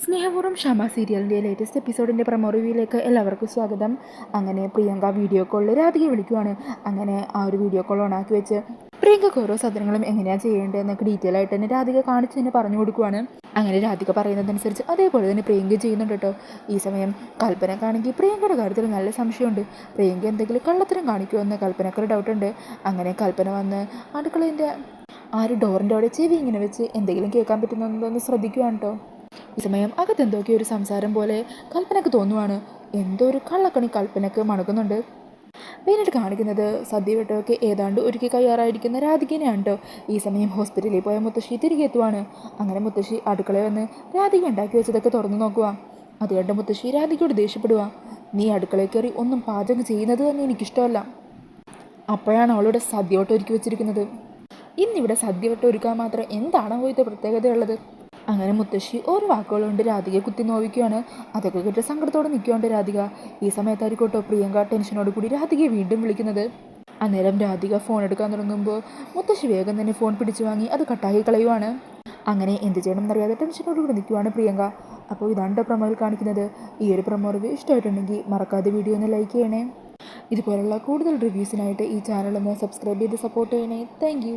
സ്നേഹപൂർവ്വം ക്ഷമ സീരിയലിൻ്റെ ലേറ്റസ്റ്റ് എപ്പിസോഡിൻ്റെ പ്രൊമോ റിവ്യൂയിലേക്ക് എല്ലാവർക്കും സ്വാഗതം. അങ്ങനെ പ്രിയങ്ക വീഡിയോ കോളിൽ രാധികയെ വിളിക്കുവാണ്. അങ്ങനെ ആ ഒരു വീഡിയോ കോൾ ഓണാക്കി വെച്ച് പ്രിയങ്കക്ക് ഓരോ സാധനങ്ങളും എങ്ങനെയാണ് ചെയ്യേണ്ടതെന്നൊക്കെ ഡീറ്റെയിൽ ആയിട്ട് തന്നെ രാധിക കാണിച്ച് തന്നെ പറഞ്ഞു കൊടുക്കുവാണ്. അങ്ങനെ രാധിക പറയുന്നതനുസരിച്ച് അതേപോലെ തന്നെ പ്രിയങ്ക ചെയ്യുന്നുണ്ട് കേട്ടോ. ഈ സമയം കൽപ്പനക്കാണെങ്കിൽ പ്രിയങ്കയുടെ കാര്യത്തിൽ നല്ല സംശയമുണ്ട്. പ്രിയങ്ക എന്തെങ്കിലും കള്ളത്തരം കാണിക്കുമെന്ന് കൽപ്പനക്കൊരു ഡൗട്ടുണ്ട്. അങ്ങനെ കൽപ്പന വന്ന് അടുക്കളേൻ്റെ ആ ഒരു ഡോറിൻ്റെ അവിടെ ചെവി ഇങ്ങനെ വെച്ച് എന്തെങ്കിലും കേൾക്കാൻ പറ്റുന്നതെന്ന് ശ്രദ്ധിക്കുവാണ് കേട്ടോ. ഈ സമയം അകത്തെന്തൊക്കെ ഒരു സംസാരം പോലെ കൽപ്പനക്ക് തോന്നുവാണ്. എന്തോ ഒരു കള്ളക്കണി കൽപ്പനക്ക് മണക്കുന്നുണ്ട്. പിന്നീട് കാണിക്കുന്നത് സദ്യ വെട്ടമൊക്കെ ഏതാണ്ട് ഒരുക്കി കയ്യാറായിരിക്കുന്ന രാധികനെയാണ് കേട്ടോ. ഈ സമയം ഹോസ്പിറ്റലിൽ പോയ മുത്തശ്ശി തിരികെ എത്തുവാണ്. അങ്ങനെ മുത്തശ്ശി അടുക്കളയിൽ വന്ന് രാധിക ഉണ്ടാക്കി വെച്ചതൊക്കെ തുറന്നു നോക്കുക. അത് കണ്ട് മുത്തശ്ശി രാധികയോട് ദേഷ്യപ്പെടുക. നീ അടുക്കളയിൽ കയറി ഒന്നും പാചകം ചെയ്യുന്നത് തന്നെ എനിക്കിഷ്ടമല്ല. അപ്പോഴാണ് അവളുടെ സദ്യ വട്ടം ഒരുക്കി വെച്ചിരിക്കുന്നത്. ഇന്നിവിടെ സദ്യ വട്ടം ഒരുക്കാൻ മാത്രം എന്താണ് പോയിട്ട് പ്രത്യേകതയുള്ളത്? അങ്ങനെ മുത്തശ്ശി ഓരോ വാക്കുകളുകൊണ്ട് രാധികയെ കുത്തി നോവിക്കുകയാണ്. അതൊക്കെ കേട്ട് സങ്കടത്തോടെ നിൽക്കുന്നുണ്ട് രാധിക. ഈ സമയത്തായിരിക്കോട്ടോ പ്രിയങ്ക ടെൻഷനോട് കൂടി രാധികയെ വീണ്ടും വിളിക്കുന്നത്. അന്നേരം രാധിക ഫോൺ എടുക്കാൻ തുടങ്ങുമ്പോൾ മുത്തശ്ശി വേഗം തന്നെ ഫോൺ പിടിച്ചു വാങ്ങി അത് കട്ടാക്കി കളയുവാണ്. അങ്ങനെ എന്ത് ചെയ്യണമെന്നറിയാതെ ടെൻഷനോടുകൂടി നിൽക്കുവാണ് പ്രിയങ്ക. അപ്പോൾ ഇതാണ് പ്രൊമോയിൽ കാണിക്കുന്നത്. ഈ ഒരു പ്രൊമോ റിവ്യൂ ഇഷ്ടമായിട്ടുണ്ടെങ്കിൽ മറക്കാതെ വീഡിയോ ഒന്ന് ലൈക്ക് ചെയ്യണേ. ഇതുപോലുള്ള കൂടുതൽ റിവ്യൂസിനായിട്ട് ഈ ചാനൽ ഒന്ന് സബ്സ്ക്രൈബ് ചെയ്ത് സപ്പോർട്ട് ചെയ്യണേ. താങ്ക്